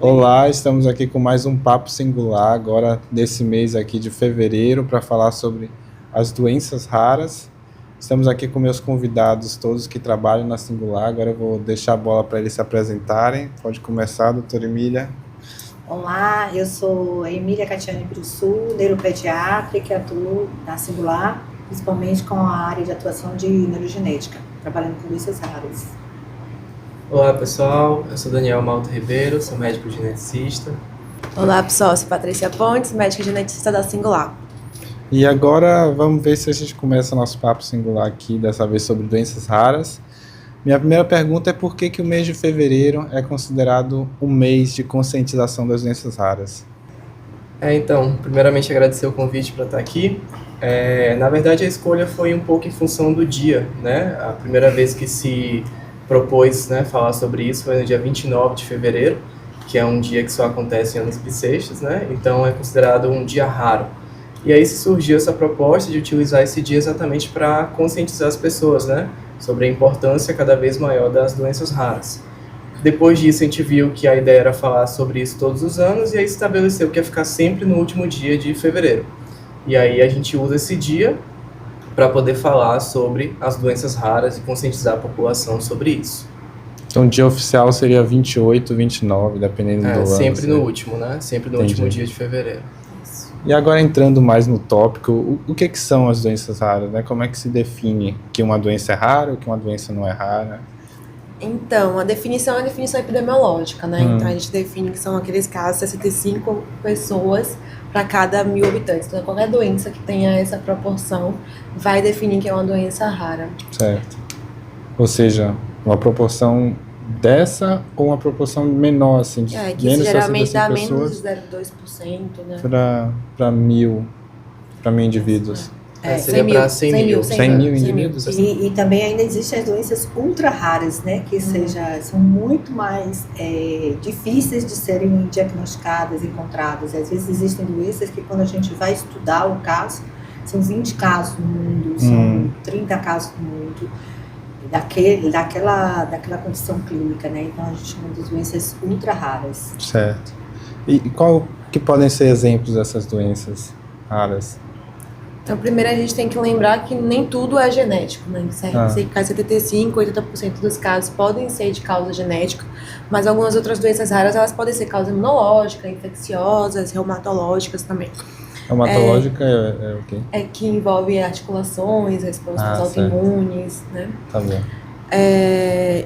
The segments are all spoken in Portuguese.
Olá, estamos aqui com mais um Papo Singular, agora nesse mês aqui de fevereiro, para falar sobre as doenças raras. Estamos aqui com meus convidados, todos que trabalham na Singular. Agora eu vou deixar a bola para eles se apresentarem. Pode começar, doutora Emília. Olá, eu sou a Emília Catiane Pirussu, neuropediatra, que atuo na Singular, principalmente com a área de atuação de neurogenética, trabalhando com doenças raras. Olá pessoal, eu sou Daniel Malta Ribeiro, sou médico geneticista. Olá pessoal, eu sou Patrícia Pontes, médica geneticista da Singular. E agora vamos ver se a gente começa nosso Papo Singular aqui, dessa vez sobre doenças raras. Minha primeira pergunta é por que o mês de fevereiro é considerado um mês de conscientização das doenças raras? Então, primeiramente agradecer o convite para estar aqui. Na verdade a escolha foi um pouco em função do dia, né? A primeira vez que se propôs, né, falar sobre isso foi no dia 29 de fevereiro, que é um dia que só acontece em anos bissextos, né? Então é considerado um dia raro. E aí surgiu essa proposta de utilizar esse dia exatamente para conscientizar as pessoas, né, sobre a importância cada vez maior das doenças raras. Depois disso a gente viu que a ideia era falar sobre isso todos os anos e aí estabeleceu que ia ficar sempre no último dia de fevereiro. E aí a gente usa esse dia para poder falar sobre as doenças raras e conscientizar a população sobre isso. Então o dia oficial seria 28, 29, dependendo do ano. Sempre no último, né? Sempre no último dia de fevereiro. E agora entrando mais no tópico, o que são as doenças raras, né? Como é que se define que uma doença é rara ou que uma doença não é rara? Então, a definição é a definição epidemiológica, né? Então a gente define que são aqueles casos, 65 pessoas para cada 1.000 habitantes. Então qualquer doença que tenha essa proporção vai definir que é uma doença rara. Certo. Ou seja, uma proporção dessa ou uma proporção menor, assim, de que menos geralmente dá pessoas menos de 0,2%, né? para mil indivíduos. Seria para 100 mil. 100 mil indivíduos. E também ainda existem as doenças ultra raras, né? Que são muito mais difíceis de serem diagnosticadas, encontradas. Às vezes existem doenças que quando a gente vai estudar o caso, são 20 casos no mundo, são 30 casos no mundo, daquela condição clínica, né? Então a gente chama de doenças ultra raras. Certo. E qual que podem ser exemplos dessas doenças raras? Então, primeiro a gente tem que lembrar que nem tudo é genético, né? 75, 80% dos casos podem ser de causa genética, mas algumas outras doenças raras, elas podem ser causa imunológica, infecciosas, reumatológicas também. Reumatológica é o quê? É que envolve articulações, respostas autoimunes, né? Tá bom.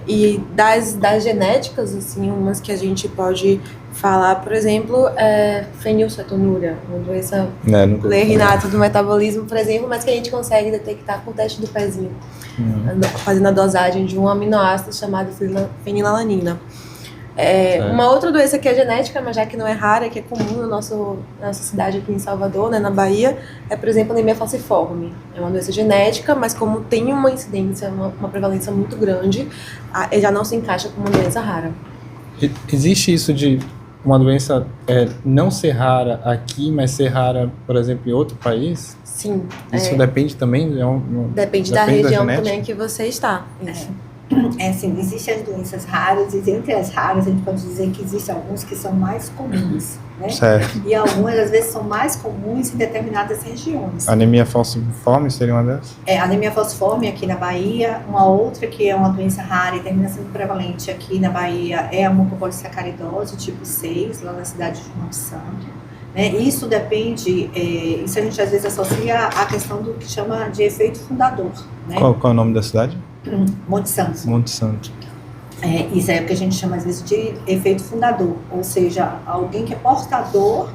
E das genéticas, assim, umas que a gente pode falar, por exemplo, fenilcetonúria, uma doença inata do metabolismo, por exemplo, mas que a gente consegue detectar com o teste do pezinho, fazendo a dosagem de um aminoácido chamado fenilalanina. Uma outra doença que é genética, mas já que não é rara, que é comum na nossa cidade aqui em Salvador, né, na Bahia, é, por exemplo, anemia falciforme. É uma doença genética, mas como tem uma incidência, uma prevalência muito grande, já não se encaixa como uma doença rara. Existe isso de uma doença não ser rara aqui, mas ser rara, por exemplo, em outro país? Sim. Isso depende também? Depende da região também que você está. Isso. Assim, existem as doenças raras e entre as raras a gente pode dizer que existem alguns que são mais comuns, né? Certo. E algumas às vezes são mais comuns em determinadas regiões. Anemia falciforme seria uma dessas? Anemia falciforme aqui na Bahia, uma outra que é uma doença rara e termina sendo prevalente aqui na Bahia é a mucopolissacaridose tipo 6, lá na cidade de Monte Santo. Isso depende, isso a gente às vezes associa à questão do que chama de efeito fundador. Né? Qual é o nome da cidade? Monte Santo. Monte Santo. Isso é o que a gente chama às vezes de efeito fundador, ou seja, alguém que é portador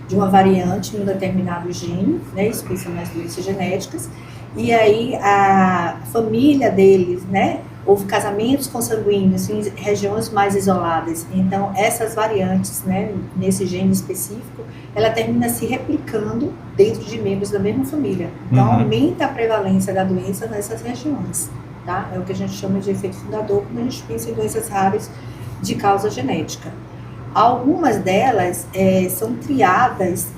de uma variante em um determinado gene, né, isso pensando nas doenças genéticas, e aí a família deles, né, houve casamentos consanguíneos em regiões mais isoladas, então essas variantes, né, nesse gene específico, ela termina se replicando dentro de membros da mesma família, então aumenta a prevalência da doença nessas regiões. Tá? É o que a gente chama de efeito fundador quando a gente pensa em doenças raras de causa genética. Algumas delas são triadas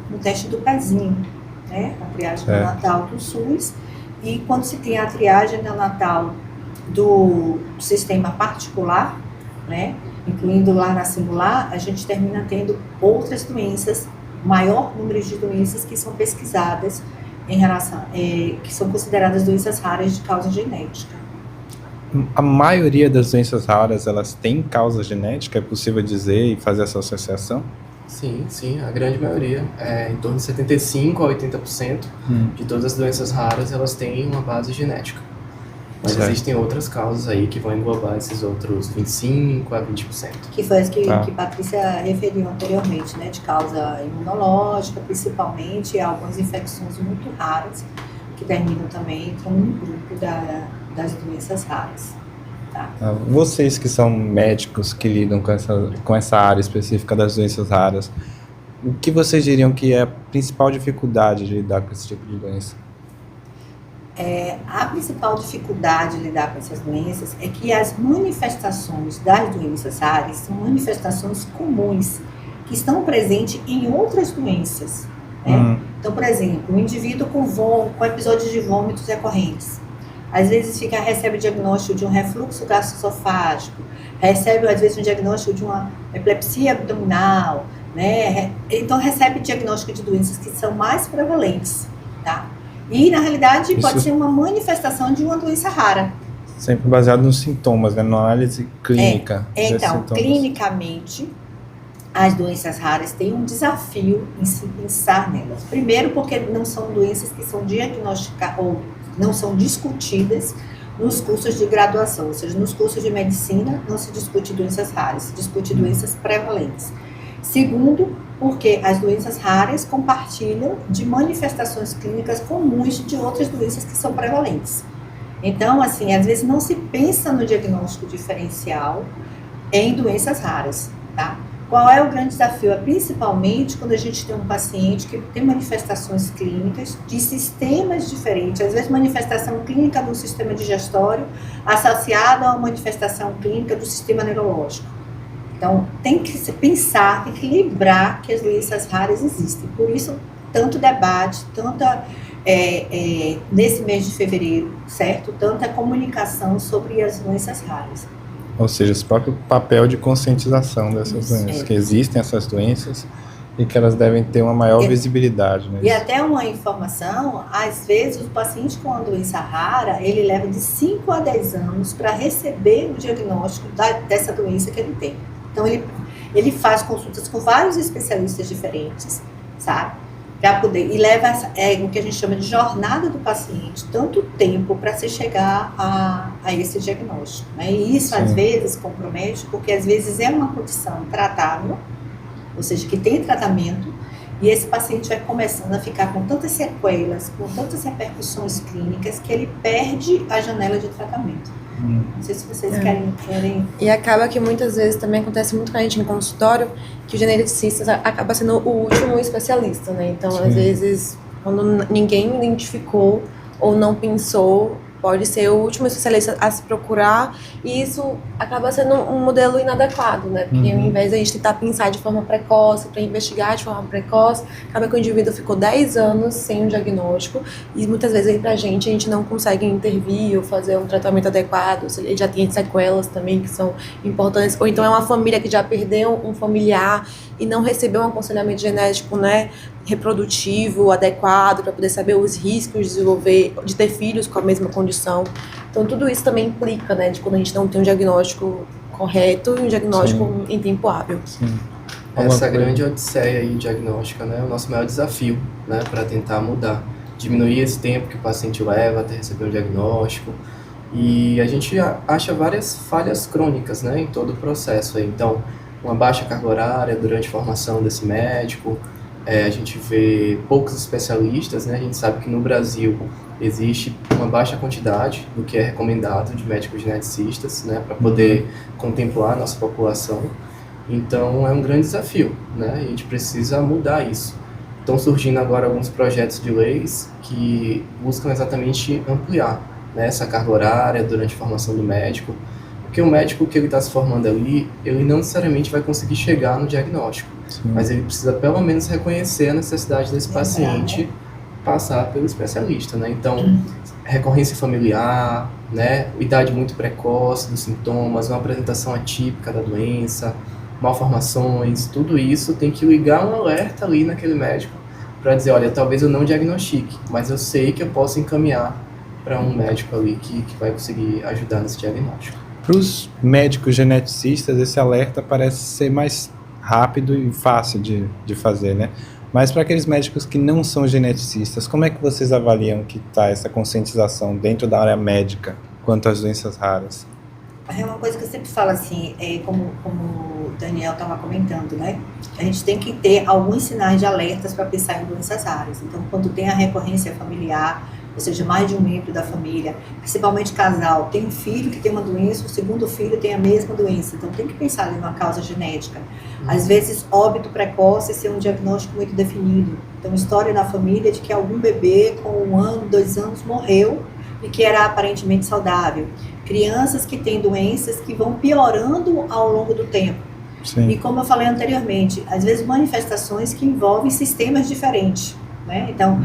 no teste do pezinho, né? A triagem neonatal do SUS, e quando se tem a triagem neonatal do sistema particular, né? Incluindo lá na singular, a gente termina tendo outras doenças, maior número de doenças que são pesquisadas em relação, que são consideradas doenças raras de causa genética. A maioria das doenças raras, elas têm causa genética? É possível dizer e fazer essa associação? Sim, a grande maioria, em torno de 75% a 80% de todas as doenças raras, elas têm uma base genética. Mas certo. Existem outras causas aí que vão englobar esses outros 25% a 20%. Que foi as que Patrícia referiu anteriormente, né? De causa imunológica, principalmente, e algumas infecções muito raras, que terminam também, entram no grupo das doenças raras. Tá? Vocês que são médicos que lidam com essa área específica das doenças raras, o que vocês diriam que é a principal dificuldade de lidar com esse tipo de doença? A principal dificuldade de lidar com essas doenças é que as manifestações das doenças raras são manifestações comuns, que estão presentes em outras doenças. Né? Então, por exemplo, um indivíduo com episódios de vômitos recorrentes, às vezes recebe o diagnóstico de um refluxo gastroesofágico, recebe às vezes um diagnóstico de uma epilepsia abdominal, né? Então recebe diagnóstico de doenças que são mais prevalentes, tá? E na realidade pode ser uma manifestação de uma doença rara. Sempre baseado nos sintomas, né? Na análise clínica. Então, clinicamente, as doenças raras têm um desafio em se pensar nelas. Primeiro porque não são doenças que são diagnosticadas ou não são discutidas nos cursos de graduação, ou seja, nos cursos de medicina não se discute doenças raras, se discute doenças prevalentes. Segundo, porque as doenças raras compartilham de manifestações clínicas comuns de outras doenças que são prevalentes. Então, assim, às vezes não se pensa no diagnóstico diferencial em doenças raras, tá? Qual é o grande desafio? É principalmente quando a gente tem um paciente que tem manifestações clínicas de sistemas diferentes, às vezes manifestação clínica do sistema digestório associada a uma manifestação clínica do sistema neurológico. Então, tem que se pensar, tem que lembrar que as doenças raras existem. Por isso, tanto debate, nesse mês de fevereiro, certo? Tanta comunicação sobre as doenças raras. Ou seja, esse próprio papel de conscientização dessas doenças, que existem essas doenças e que elas devem ter uma maior visibilidade. Né? E até uma informação, às vezes o paciente com uma doença rara, ele leva de 5 a 10 anos para receber o diagnóstico dessa doença que ele tem. Então, ele faz consultas com vários especialistas diferentes, sabe? Para poder, e leva o que a gente chama de jornada do paciente, tanto tempo para se chegar a esse diagnóstico. Né? E isso, às vezes, compromete, porque às vezes é uma condição tratável, ou seja, que tem tratamento, e esse paciente vai começando a ficar com tantas sequelas, com tantas repercussões clínicas, que ele perde a janela de tratamento. Não sei se vocês querem... E acaba que muitas vezes também acontece muito com a gente no consultório, que o geneticista acaba sendo o último especialista, né? Então, às vezes, quando ninguém identificou ou não pensou, pode ser o último especialista a se procurar, e isso acaba sendo um modelo inadequado, né? Porque ao invés de a gente tentar pensar de forma precoce, para investigar de forma precoce, acaba que o indivíduo ficou 10 anos sem um diagnóstico, e muitas vezes aí pra gente, a gente não consegue intervir ou fazer um tratamento adequado, ele já tem sequelas também que são importantes, ou então é uma família que já perdeu um familiar e não recebeu um aconselhamento genético, né, reprodutivo, adequado, para poder saber os riscos de ter filhos com a mesma condição. Então, tudo isso também implica, né, de quando a gente não tem um diagnóstico correto e um diagnóstico em tempo hábil. Sim. Essa grande odisseia aí diagnóstica, né, é o nosso maior desafio, né, para tentar mudar, diminuir esse tempo que o paciente leva até receber o diagnóstico. E a gente acha várias falhas crônicas, né, em todo o processo aí. Então, uma baixa carga horária durante a formação desse médico, a gente vê poucos especialistas, né? A gente sabe que no Brasil existe uma baixa quantidade do que é recomendado de médicos geneticistas, né? Para poder contemplar a nossa população. Então é um grande desafio, né? A gente precisa mudar isso. Estão surgindo agora alguns projetos de leis que buscam exatamente ampliar, né, essa carga horária durante a formação do médico, porque o médico que ele está se formando ali, ele não necessariamente vai conseguir chegar no diagnóstico, mas ele precisa pelo menos reconhecer a necessidade desse paciente passar pelo especialista, né? Então, recorrência familiar, né? Idade muito precoce dos sintomas, uma apresentação atípica da doença, malformações, tudo isso tem que ligar um alerta ali naquele médico para dizer, olha, talvez eu não diagnostique, mas eu sei que eu posso encaminhar para um médico ali que vai conseguir ajudar nesse diagnóstico. Para os médicos geneticistas, esse alerta parece ser mais rápido e fácil de fazer, né? Mas para aqueles médicos que não são geneticistas, como é que vocês avaliam que está essa conscientização dentro da área médica quanto às doenças raras? É uma coisa que eu sempre falo assim, como o Daniel estava comentando, né? A gente tem que ter alguns sinais de alertas para pensar em doenças raras. Então, quando tem a recorrência familiar, ou seja, mais de um membro da família, principalmente casal, tem um filho que tem uma doença, o segundo filho tem a mesma doença, então tem que pensar em uma causa genética. Às vezes, óbito precoce ser um diagnóstico muito definido. Então, história na família de que algum bebê com 1 ano, 2 anos morreu e que era aparentemente saudável. Crianças que têm doenças que vão piorando ao longo do tempo. Sim. E como eu falei anteriormente, às vezes manifestações que envolvem sistemas diferentes. Né? Então,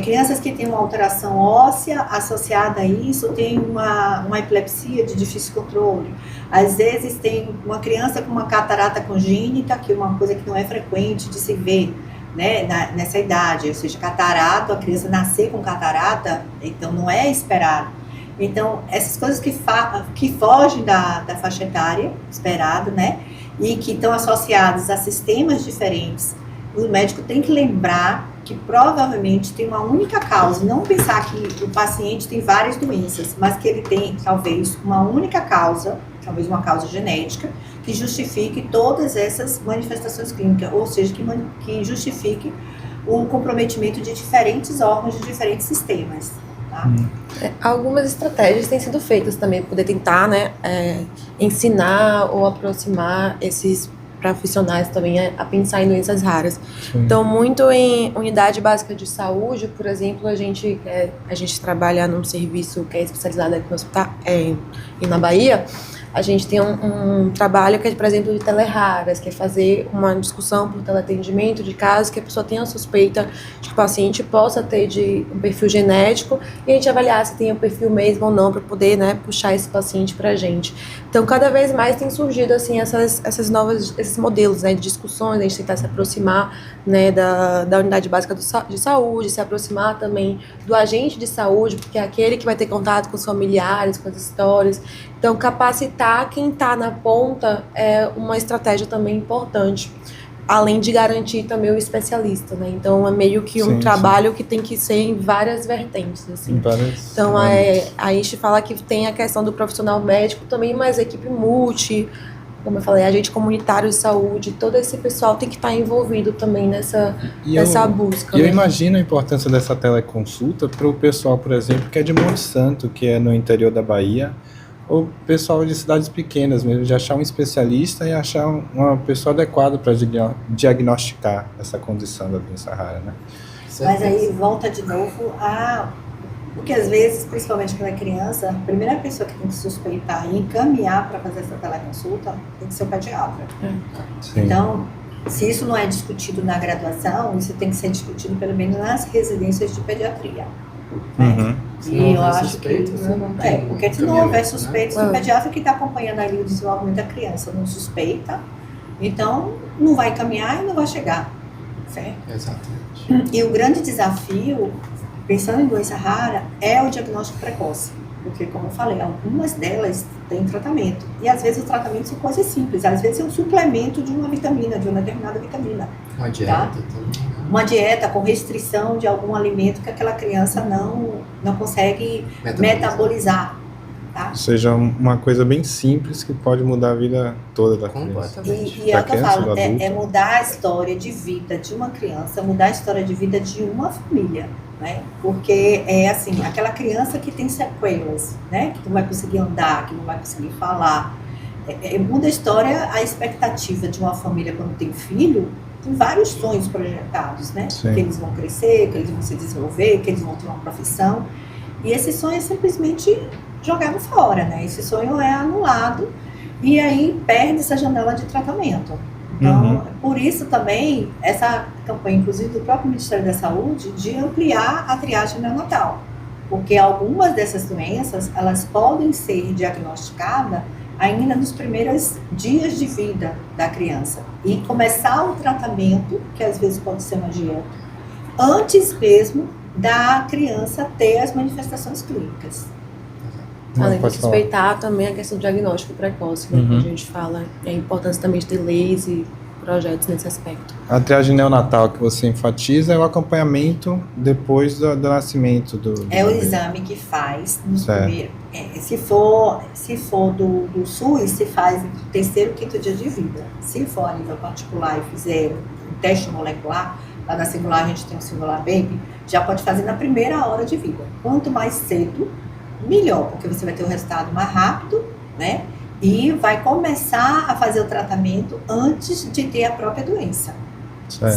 crianças que têm uma alteração óssea associada a isso, tem uma epilepsia de difícil controle. Às vezes tem uma criança com uma catarata congênita, que é uma coisa que não é frequente de se ver, né, nessa idade. Ou seja, catarata, a criança nascer com catarata, então não é esperado. Então, essas coisas que fogem da faixa etária esperada, né, e que estão associadas a sistemas diferentes, o médico tem que lembrar que provavelmente tem uma única causa, não pensar que o paciente tem várias doenças, mas que ele tem talvez uma única causa, talvez uma causa genética, que justifique todas essas manifestações clínicas, ou seja, que justifique o comprometimento de diferentes órgãos, de diferentes sistemas. Tá? Algumas estratégias têm sido feitas também para poder tentar, né, ensinar ou aproximar esses profissionais também a pensar em doenças raras. Sim. Então, muito em unidade básica de saúde, por exemplo, a gente trabalha num serviço que é especializado aqui no hospital, na Bahia. A gente tem um trabalho que é, por exemplo, de teleraras, que é fazer uma discussão por teleatendimento de casos que a pessoa tenha suspeita de que o paciente possa ter de um perfil genético e a gente avaliar se tem o perfil mesmo ou não para poder, né, puxar esse paciente para a gente. Então, cada vez mais tem surgido assim, esses modelos, né, de discussões, a gente tentar se aproximar, né, da unidade básica de saúde, se aproximar também do agente de saúde, porque é aquele que vai ter contato com os familiares, com as histórias. Então, capacitar quem está na ponta é uma estratégia também importante, além de garantir também o especialista, né? Então, é meio que um trabalho que tem que ser em várias vertentes, assim. Então, a gente fala que tem a questão do profissional médico também, mas a equipe multi, como eu falei, agente comunitário de saúde, todo esse pessoal tem que estar envolvido também nessa busca. E eu né? imagino a importância dessa teleconsulta para o pessoal, por exemplo, que é de Monte Santo, que é no interior da Bahia, ou pessoal de cidades pequenas mesmo, de achar um especialista e achar uma pessoa adequada para diagnosticar essa condição da doença rara, né? Mas aí volta de novo porque às vezes, principalmente quando é criança, a primeira pessoa que tem que suspeitar e encaminhar para fazer essa teleconsulta tem que ser o pediatra. Sim. Então, se isso não é discutido na graduação, isso tem que ser discutido pelo menos nas residências de pediatria. E eu acho que porque se não houver suspeitos, o pediatra que está acompanhando ali o desenvolvimento da criança não suspeita, então não vai encaminhar e não vai chegar, certo? Exatamente. E o grande desafio, pensando em doença rara, é o diagnóstico precoce, porque como eu falei, algumas delas têm tratamento, e às vezes o tratamento são coisas simples, às vezes é um suplemento de uma vitamina, de uma determinada vitamina. Uma dieta também. Uma dieta com restrição de algum alimento que aquela criança não consegue metabolizar. Tá? Ou seja, uma coisa bem simples que pode mudar a vida toda da criança. E é o que eu falo, é mudar a história de vida de uma criança, mudar a história de vida de uma família, né? Porque é assim, aquela criança que tem sequelas, né? Que não vai conseguir andar, que não vai conseguir falar. Muda a história, a expectativa de uma família quando tem filho, tem vários sonhos projetados, né? Sim. Que eles vão crescer, que eles vão se desenvolver, que eles vão ter uma profissão. E esse sonho é simplesmente jogado fora, né? Esse sonho é anulado e aí perde essa janela de tratamento. Então, por isso também, essa campanha, inclusive do próprio Ministério da Saúde, de ampliar a triagem neonatal. Porque algumas dessas doenças, elas podem ser diagnosticadas ainda nos primeiros dias de vida da criança. E começar o tratamento, que às vezes pode ser uma dieta, antes mesmo da criança ter as manifestações clínicas. Além de suspeitar também a questão do diagnóstico precoce, né, que a gente fala, a importância também de ter leis e projetos nesse aspecto. A triagem neonatal que você enfatiza é o acompanhamento depois do nascimento do É o bebê. exame que faz no primeiro. Se for do SUS, se faz no terceiro, quinto dia de vida. Se for a nível particular e fizer um teste molecular, lá na Singular a gente tem o Singular Baby, já pode fazer na primeira hora de vida. Quanto mais cedo, melhor, porque você vai ter o resultado mais rápido, né? E vai começar a fazer o tratamento antes de ter a própria doença.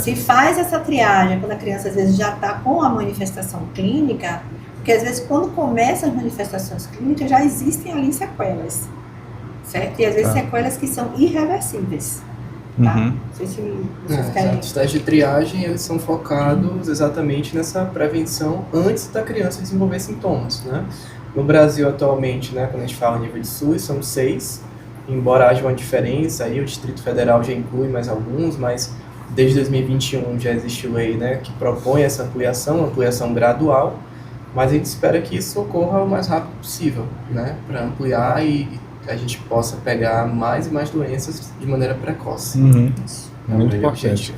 Se faz essa triagem quando a criança às vezes já está com a manifestação clínica, porque às vezes quando começam as manifestações clínicas já existem ali sequelas, certo? E às vezes sequelas que são irreversíveis. Tá? Não sei se vocês querem... Os testes de triagem, eles são focados exatamente nessa prevenção antes da criança desenvolver sintomas, né? No Brasil, atualmente, né, quando a gente fala a nível de SUS, são 6, embora haja uma diferença, aí o Distrito Federal já inclui mais alguns, mas desde 2021 já existe lei, né, que propõe essa ampliação gradual, mas a gente espera que isso ocorra o mais rápido possível, né, para ampliar e a gente possa pegar mais e mais doenças de maneira precoce. Muito importante.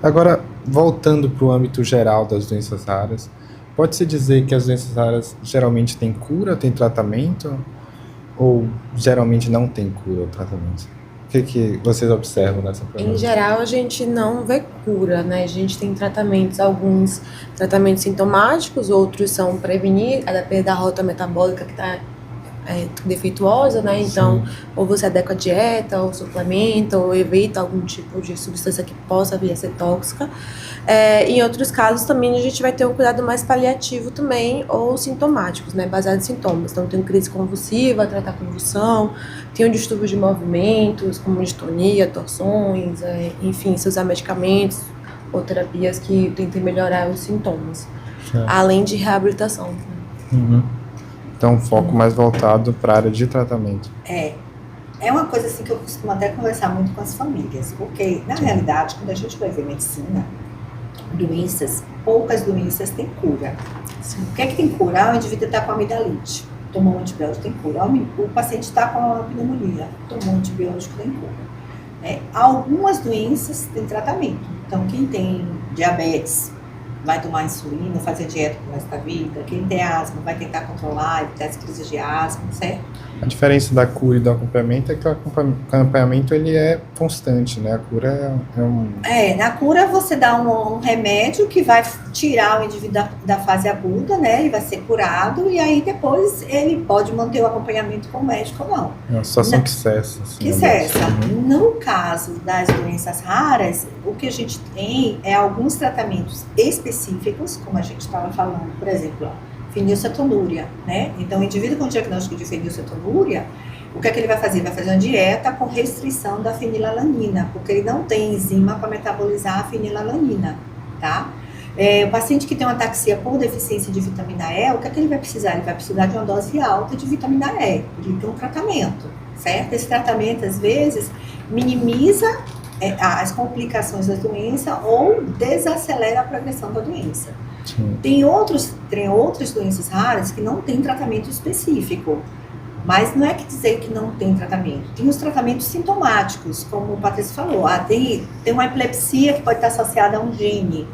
Agora, voltando para o âmbito geral das doenças raras, pode-se dizer que as doenças raras geralmente têm cura, têm tratamento? Ou geralmente não tem cura ou tratamento? O que vocês observam nessa problemática? Em geral, a gente não vê cura, né? A gente tem tratamentos, alguns tratamentos sintomáticos, outros são prevenir a depender da rota metabólica que está defeituosa, né? Então, ou você adequa a dieta, ou suplementa, ou evita algum tipo de substância que possa vir a ser tóxica. Em outros casos, também a gente vai ter um cuidado mais paliativo também, ou sintomáticos, né? Baseado em sintomas. Então, tem crise convulsiva, tratar convulsão, tem distúrbios de movimentos, como distonia, torções, enfim, se usar medicamentos ou terapias que tentem melhorar os sintomas. Além de reabilitação. Então, um foco mais voltado para a área de tratamento. É uma coisa assim que eu costumo até conversar muito com as famílias, porque, na realidade, quando a gente vai ver medicina, poucas doenças têm cura. O que é que tem cura? O indivíduo está com amidalite, tomou um antibiótico, tem cura. O paciente está com uma pneumonia, tomou um antibiótico, tem cura. Algumas doenças têm tratamento. Então, quem tem diabetes vai tomar insulina, fazer dieta pro resto da vida. Quem tem asma vai tentar controlar, evitar as crises de asma, certo? A diferença da cura e do acompanhamento é que o acompanhamento ele é constante, né? A cura na cura você dá um remédio que vai tirar o indivíduo da fase aguda, né? Ele vai ser curado e aí depois ele pode manter o acompanhamento com o médico ou não. É uma situação que cessa. Assim, que cessa. No caso das doenças raras, o que a gente tem é alguns tratamentos específicos, como a gente estava falando, por exemplo, fenilcetonúria, né? Então, o indivíduo com diagnóstico de fenilcetonúria, o que é que ele vai fazer? Vai fazer uma dieta com restrição da fenilalanina, porque ele não tem enzima para metabolizar a fenilalanina, tá? O paciente que tem uma ataxia por deficiência de vitamina E, o que é que ele vai precisar? Ele vai precisar de uma dose alta de vitamina E, ele tem um tratamento, certo? Esse tratamento, às vezes, minimiza as complicações da doença ou desacelera a progressão da doença. Tem outras doenças raras que não tem tratamento específico, mas não é que dizer que não tem tratamento. Tem os tratamentos sintomáticos, como o Patrício falou. Tem uma epilepsia que pode estar associada a um gene,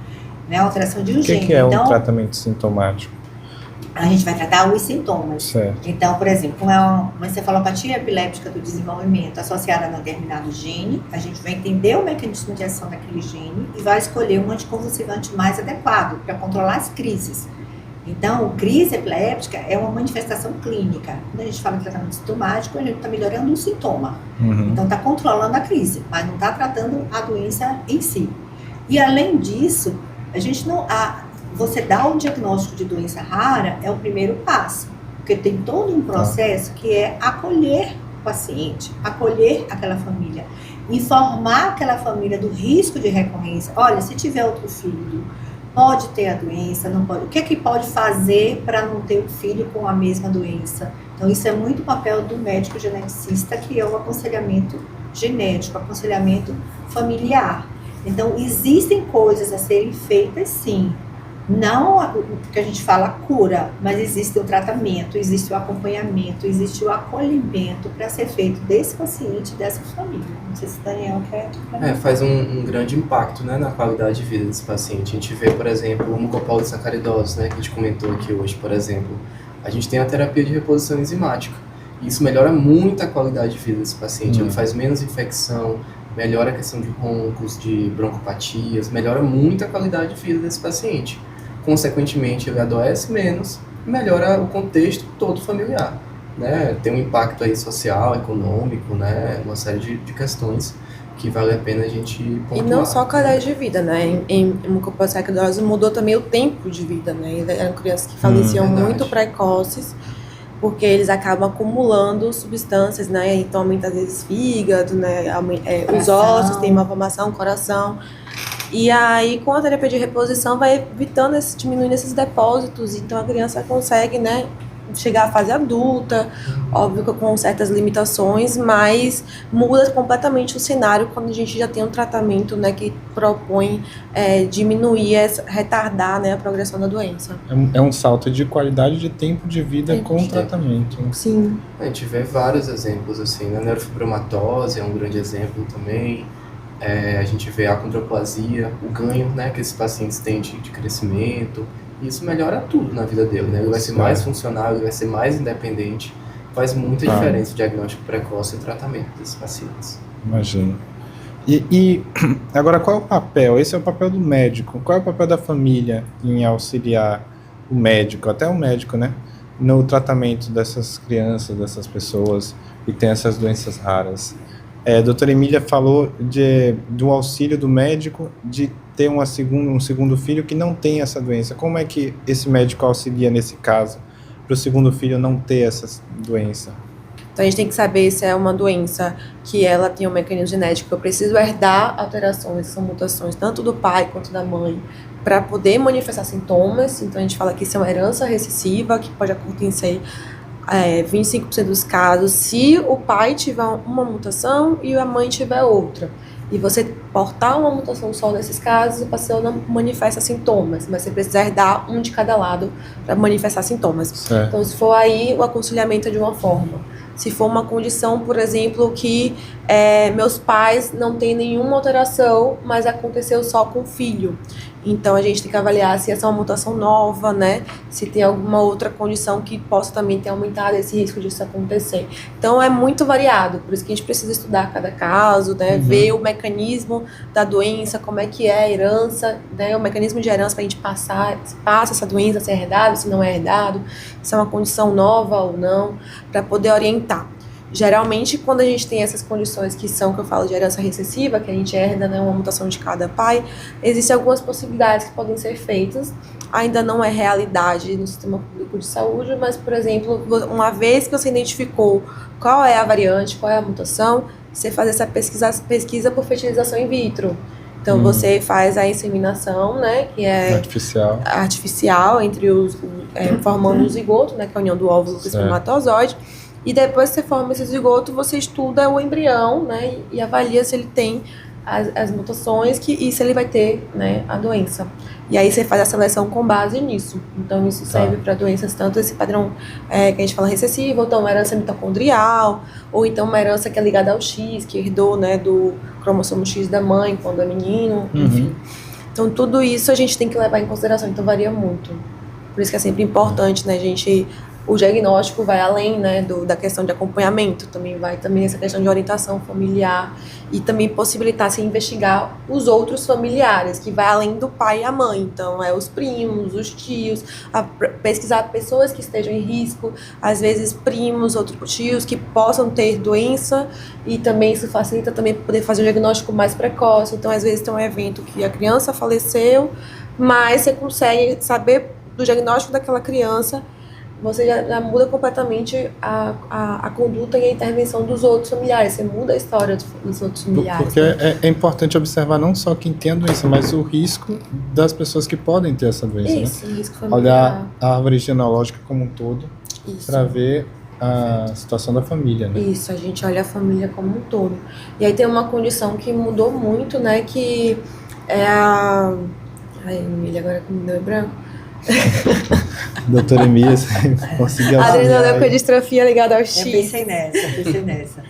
né, alteração de um gene. O que é um tratamento sintomático? A gente vai tratar os sintomas. Certo. Então, por exemplo, uma encefalopatia epiléptica do desenvolvimento associada a um determinado gene, a gente vai entender o mecanismo de ação daquele gene e vai escolher um anticonvulsivante mais adequado para controlar as crises. Então, crise epiléptica é uma manifestação clínica. Quando a gente fala de tratamento sintomático, a gente está melhorando um sintoma. Então, está controlando a crise, mas não está tratando a doença em si. E, além disso, a gente não... Você dar um diagnóstico de doença rara é o primeiro passo, porque tem todo um processo que é acolher o paciente, acolher aquela família. informar aquela família do risco de recorrência. Olha, se tiver outro filho, pode ter a doença, não pode. O que é que pode fazer para não ter um filho com a mesma doença? Então, isso é muito o papel do médico geneticista, que é o aconselhamento genético, aconselhamento familiar. Então, existem coisas a serem feitas, sim. Não o que a gente fala cura, mas existe o tratamento, existe o acompanhamento, existe o acolhimento para ser feito desse paciente, dessa família. Não sei se o Daniel quer... Faz um grande impacto, né, na qualidade de vida desse paciente. A gente vê, por exemplo, o mucopolisacaridose, né, que a gente comentou aqui hoje, por exemplo. A gente tem a terapia de reposição enzimática. E isso melhora muito a qualidade de vida desse paciente. Ele faz menos infecção, melhora a questão de roncos, de broncopatias, melhora muito a qualidade de vida desse paciente. Consequentemente, ele adoece menos, melhora o contexto todo familiar, né? Tem um impacto aí social, econômico, né? Uma série de questões que vale a pena a gente pontuar. E não só a qualidade de vida, né? Em mucopolisacaridose mudou também o tempo de vida, né? Eram crianças que faleciam muito precoces, porque eles acabam acumulando substâncias, né? Então aumenta às vezes fígado, né? Os ossos, tem uma formação, coração. E aí, com a terapia de reposição, vai evitando, diminuindo esses depósitos. Então, a criança consegue, né, chegar à fase adulta, óbvio que com certas limitações, mas muda completamente o cenário quando a gente já tem um tratamento, né, que propõe diminuir, retardar, né, a progressão da doença. É um salto de qualidade de tempo de vida com o tratamento. Sim. A gente vê vários exemplos, assim, né? A neurofibromatose é um grande exemplo também. A gente vê a acondroplasia, o ganho, né, que esses pacientes têm de crescimento. Isso melhora tudo na vida dele, né? Ele vai ser mais funcional, ele vai ser mais independente. Faz muita diferença o diagnóstico precoce e o tratamento desses pacientes. Imagino. E agora, qual é o papel? Esse é o papel do médico. Qual é o papel da família em auxiliar o médico, até o médico, né, no tratamento dessas crianças, dessas pessoas que têm essas doenças raras? A doutora Emília falou do auxílio do médico de ter um segundo filho que não tem essa doença. Como é que esse médico auxilia nesse caso, para o segundo filho não ter essa doença? Então a gente tem que saber se é uma doença que ela tem um mecanismo genético. Eu preciso herdar alterações, são mutações tanto do pai quanto da mãe, para poder manifestar sintomas. Então a gente fala que isso é uma herança recessiva, que pode acontecer 25% dos casos, se o pai tiver uma mutação e a mãe tiver outra. E você portar uma mutação só nesses casos, o paciente não manifesta sintomas, mas você precisa herdar um de cada lado para manifestar sintomas. Certo. Então, se for aí, o aconselhamento é de uma forma. Se for uma condição, por exemplo, que meus pais não têm nenhuma alteração, mas aconteceu só com o filho. Então, a gente tem que avaliar se essa é uma mutação nova, né? Se tem alguma outra condição que possa também ter aumentado esse risco disso acontecer. Então, é muito variado. Por isso que a gente precisa estudar cada caso, né? Ver o mecanismo da doença, como é que é a herança, né? O mecanismo de herança para a gente passar, se passa essa doença, se é herdado, se não é herdado, se é uma condição nova ou não, para poder orientar. Geralmente, quando a gente tem essas condições que eu falo de herança recessiva, que a gente herda, né, uma mutação de cada pai, existem algumas possibilidades que podem ser feitas. Ainda não é realidade no sistema público de saúde, mas, por exemplo, uma vez que você identificou qual é a variante, qual é a mutação, você faz essa pesquisa por fertilização in vitro. Então, você faz a inseminação, né, que é artificial entre formando o zigoto, né, que é a união do óvulo com o espermatozoide. E depois que você forma esse zigoto, você estuda o embrião, né, e avalia se ele tem as mutações e se ele vai ter, né, a doença. E aí você faz a seleção com base nisso. Então isso serve para doenças, tanto esse padrão que a gente fala recessivo, ou então uma herança mitocondrial, ou então uma herança que é ligada ao X, que herdou, né, do cromossomo X da mãe quando é menino, enfim. Então tudo isso a gente tem que levar em consideração, então varia muito. Por isso que é sempre importante, né, o diagnóstico vai além, né, da questão de acompanhamento, também vai essa questão de orientação familiar e também possibilitar se investigar os outros familiares, que vai além do pai e a mãe. Então, os primos, os tios, pesquisar pessoas que estejam em risco, às vezes primos, outros tios que possam ter doença, e também isso facilita também poder fazer o diagnóstico mais precoce. Então, às vezes tem um evento que a criança faleceu, mas você consegue saber do diagnóstico daquela criança você já muda completamente a conduta e a intervenção dos outros familiares. Você muda a história dos outros familiares. Porque é importante observar não só quem tem a doença, mas o risco das pessoas que podem ter essa doença. Isso, né? o risco familiar. Olhar a árvore genealógica como um todo para ver a situação da família, né? Isso, a gente olha a família como um todo. E aí tem uma condição que mudou muito, né? Que é a... Ai, Emília, agora que me deu branco. Doutora Emília, você conseguiu adrenoleucodistrofia ligada ao X. Eu pensei nessa.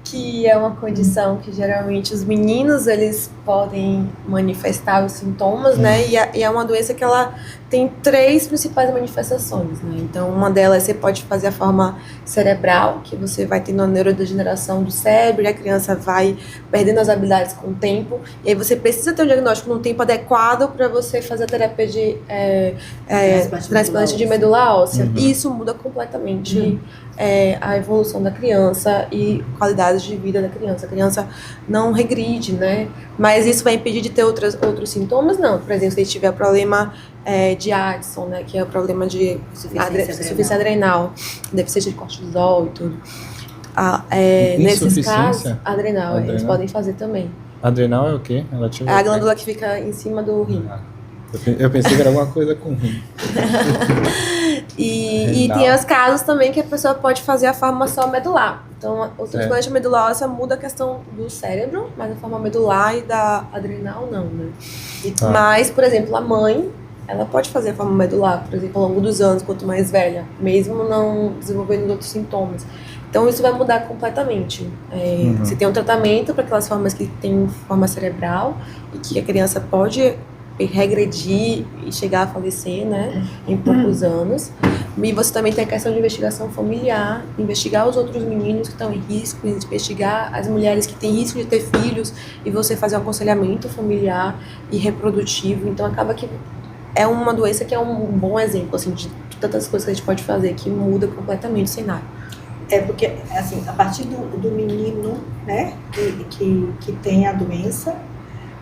Que é uma condição que geralmente os meninos eles podem manifestar os sintomas, né? E é uma doença que ela tem 3 principais manifestações, né? Então, uma delas você pode fazer a forma cerebral, que você vai tendo a neurodegeneração do cérebro e a criança vai perdendo as habilidades com o tempo. E aí você precisa ter um diagnóstico num tempo adequado para você fazer a terapia de transplante de medula óssea. E isso muda completamente a evolução da criança e qualidade de vida da criança. A criança não regride, né? Mas isso vai impedir de ter outros sintomas? Não. Por exemplo, se ele tiver problema de Addison, né? Que é o problema de insuficiência adrenal, deficiência de cortisol e tudo. Nesses casos, adrenal, eles podem fazer também. Adrenal é o quê? É a glândula que fica em cima do rim. Eu pensei que era alguma coisa com rim. E tem os casos também que a pessoa pode fazer a formação medular. Então, o transplante de medula óssea muda a questão do cérebro, mas a forma medular e da adrenal não, né? Mas, por exemplo, a mãe, ela pode fazer a forma medular, por exemplo, ao longo dos anos, quanto mais velha, mesmo não desenvolvendo outros sintomas. Então, isso vai mudar completamente. Você tem um tratamento para aquelas formas que têm forma cerebral e que a criança pode regredir e chegar a falecer, né, em poucos anos. E você também tem a questão de investigação familiar, investigar os outros meninos que estão em risco, investigar as mulheres que têm risco de ter filhos e você fazer um aconselhamento familiar e reprodutivo. Então, acaba que é uma doença que é um bom exemplo, assim, de tantas coisas que a gente pode fazer que muda completamente o cenário. Porque, assim, a partir do menino, né, que tem a doença,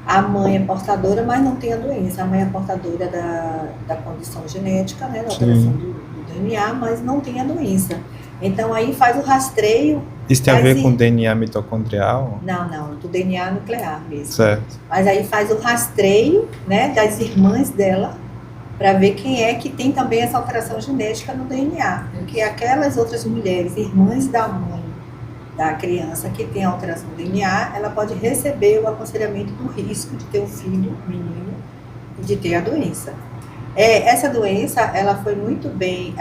a mãe é portadora, mas não tem a doença. A mãe é portadora da condição genética, né, da alteração do DNA, mas não tem a doença. Então, aí faz o rastreio. Isso tem a ver com DNA mitocondrial? Não, do DNA nuclear mesmo. Certo. Mas aí faz o rastreio, né, das irmãs dela, para ver quem é que tem também essa alteração genética no DNA. Porque aquelas outras mulheres, irmãs da mãe da criança que tem alteração do DNA, ela pode receber o aconselhamento do risco de ter um filho, menino, e de ter a doença. Essa doença, ela foi muito bem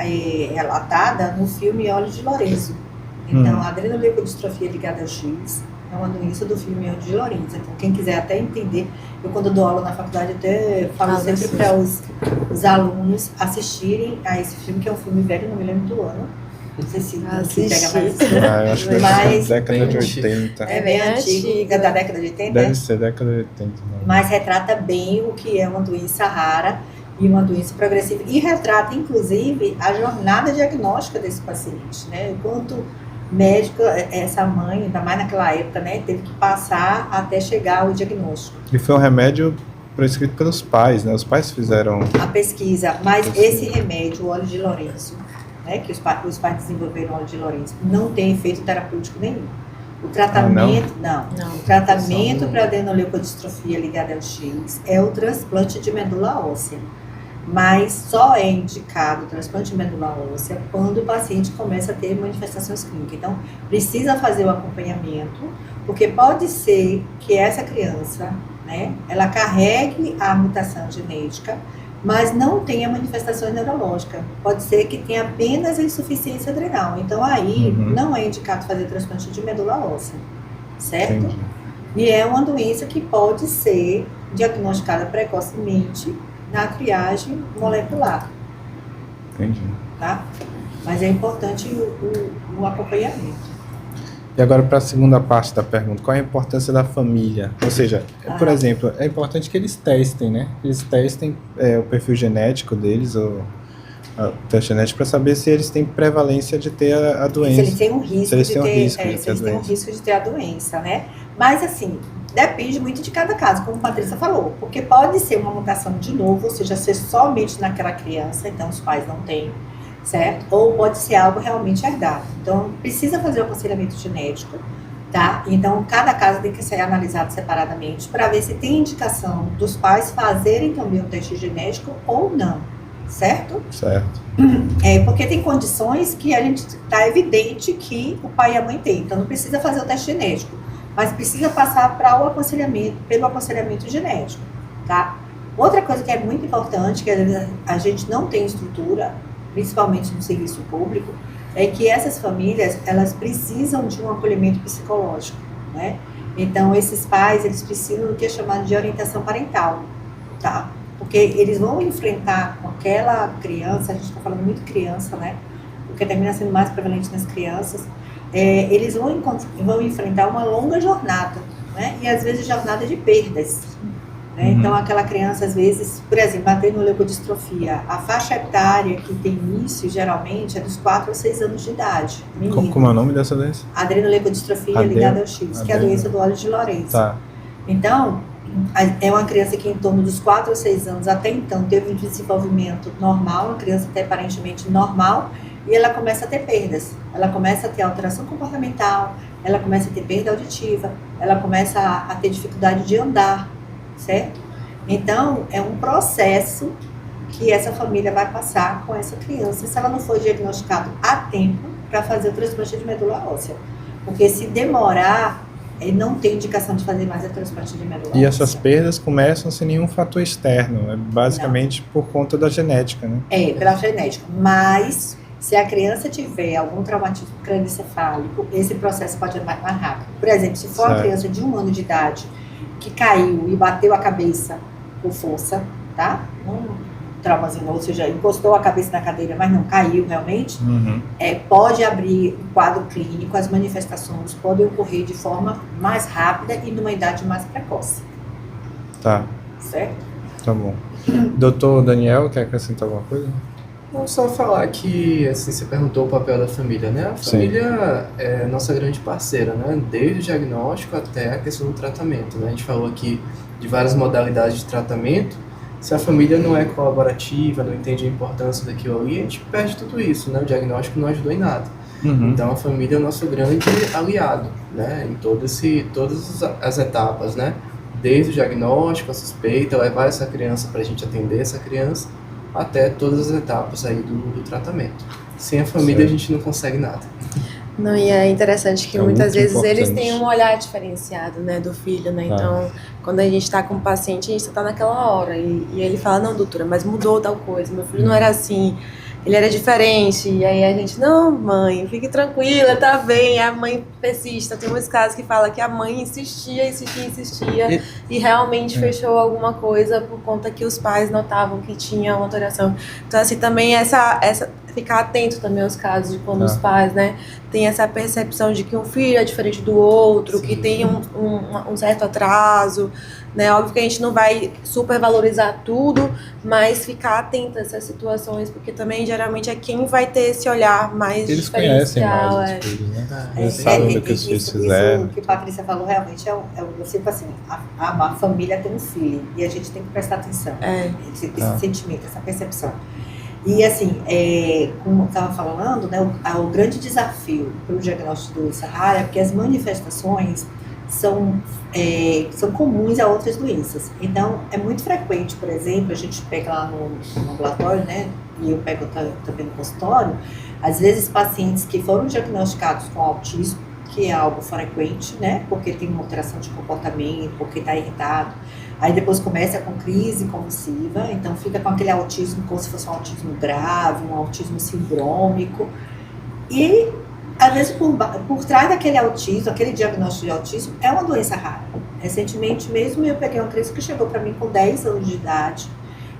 relatada no filme Olhos de Lorenzo. Então, a adrenoleucodistrofia ligada ao X é uma doença do filme Olhos de Lorenzo. Então, quem quiser até entender, eu quando dou aula na faculdade até falo sempre para os alunos assistirem a esse filme, que é um filme velho, não me lembro do ano. Não sei se pega mais. Eu acho que é década de 80. É bem antigo, da década de 80? Deve ser década de 80. Mas retrata bem o que é uma doença rara e uma doença progressiva. E retrata, inclusive, a jornada diagnóstica desse paciente, né? Enquanto médico, essa mãe, ainda mais naquela época, né, teve que passar até chegar ao diagnóstico. E foi um remédio prescrito pelos pais, né? Os pais fizeram a pesquisa, mas esse remédio, o óleo de Lorenzo, né, que os pais desenvolveram o óleo de Lorenzo, não tem efeito terapêutico nenhum. O tratamento, não. O tratamento para adrenoleucodistrofia ligada ao X é o transplante de medula óssea. Mas só é indicado o transplante de medula óssea quando o paciente começa a ter manifestações clínicas. Então, precisa fazer o acompanhamento, porque pode ser que essa criança, né, ela carregue a mutação genética, mas não tenha manifestações neurológicas. Pode ser que tenha apenas a insuficiência adrenal. Então, aí não é indicado fazer transplante de medula óssea, certo? Entendi. E é uma doença que pode ser diagnosticada precocemente na triagem molecular. Entendi. Tá? Mas é importante o acompanhamento. E agora para a segunda parte da pergunta, qual é a importância da família? Ou seja, por exemplo, é importante que eles testem, né? Eles testem o perfil genético deles, o teste genético, para saber se eles têm prevalência de ter a doença. Se eles têm um risco de ter a doença, né? Mas assim, depende muito de cada caso, como a Patrícia falou, porque pode ser uma mutação de novo, ou seja, ser somente naquela criança, então os pais não têm. certo? Ou pode ser algo realmente herdado. Então, precisa fazer o aconselhamento genético, tá? Então, cada caso tem que ser analisado separadamente para ver se tem indicação dos pais fazerem também o teste genético ou não, certo? Certo. Porque tem condições que a gente está evidente que o pai e a mãe têm, então não precisa fazer o teste genético, mas precisa passar para o aconselhamento, pelo aconselhamento genético, tá? Outra coisa que é muito importante, que a gente não tem estrutura, principalmente no serviço público, é que essas famílias, elas precisam de um acolhimento psicológico, né? Então, esses pais, eles precisam do que é chamado de orientação parental, tá? Porque eles vão enfrentar com aquela criança, a gente está falando muito criança, né? Porque termina sendo mais prevalente nas crianças, eles vão enfrentar uma longa jornada, né? E às vezes jornada de perdas, né? Então, aquela criança, às vezes, por exemplo, adrenoleucodistrofia, a faixa etária que tem início, geralmente, é dos 4 aos 6 anos de idade. Como é o nome dessa doença? Adrenoleucodistrofia ligada ao X, que é a doença do óleo de Lorenz. Tá. Então, é uma criança que em torno dos 4 ou 6 anos, até então, teve um desenvolvimento normal, uma criança até aparentemente normal, e ela começa a ter perdas. Ela começa a ter alteração comportamental, ela começa a ter perda auditiva, ela começa a ter dificuldade de andar, certo? Então, é um processo que essa família vai passar com essa criança, se ela não for diagnosticado a tempo para fazer o transplante de medula óssea. Porque se demorar, não tem indicação de fazer mais a transplante de medula óssea. E essas perdas começam sem nenhum fator externo, é basicamente por conta da genética, né? Pela genética. Mas, se a criança tiver algum traumatismo crânioencefálico, esse processo pode ir mais rápido. Por exemplo, se for uma criança de 1 ano de idade que caiu e bateu a cabeça com força, tá? Um traumazinho, ou seja, encostou a cabeça na cadeira, mas não caiu realmente, pode abrir o quadro clínico, as manifestações podem ocorrer de forma mais rápida e numa idade mais precoce. Tá. Certo? Tá bom. Doutor Daniel, quer acrescentar alguma coisa? Não, só falar que, assim, você perguntou o papel da família, né? A família é nossa grande parceira, né? Desde o diagnóstico até a questão do tratamento, né? A gente falou aqui de várias modalidades de tratamento. Se a família não é colaborativa, não entende a importância daquilo ali, a gente perde tudo isso, né? O diagnóstico não ajudou em nada. Então, a família é o nosso grande aliado, né? Em todas as etapas, né? Desde o diagnóstico, a suspeita, levar essa criança para a gente atender essa criança, até todas as etapas aí do tratamento. Sem a família, a gente não consegue nada. Não, e é interessante que muitas vezes eles têm um olhar diferenciado, né, do filho, né? Então, quando a gente está com o paciente, a gente está naquela hora e ele fala, não, doutora, mas mudou tal coisa, meu filho não era assim, ele era diferente. E aí a gente, não, mãe, fique tranquila, tá bem. A mãe persista. Tem uns casos que fala que a mãe insistia e realmente fechou alguma coisa por conta que os pais notavam que tinha uma alteração. Então, assim, também ficar atento também aos casos de quando os pais, né, tem essa percepção de que um filho é diferente do outro, que tem um certo atraso, né? Óbvio que a gente não vai supervalorizar tudo, mas ficar atento a essas situações, porque também geralmente é quem vai ter esse olhar mais eles diferencial. Conhecem mais os filhos, né? Eles sabem do que os filhos fizeram. Isso que a Patrícia falou realmente tipo assim, a família tem um filho e a gente tem que prestar atenção. Esse sentimento, essa percepção. E assim, como eu estava falando, né, o grande desafio para o diagnóstico de doença rara é porque as manifestações são comuns a outras doenças. Então, é muito frequente, por exemplo, a gente pega lá no ambulatório, né, e eu pego também no consultório, às vezes pacientes que foram diagnosticados com autismo, que é algo frequente, né, porque tem uma alteração de comportamento, porque está irritado. Aí depois começa com crise convulsiva, então fica com aquele autismo como se fosse um autismo grave, um autismo sindrômico. E, às vezes, por trás daquele autismo, aquele diagnóstico de autismo, é uma doença rara. Recentemente mesmo, eu peguei uma criança que chegou para mim com 10 anos de idade.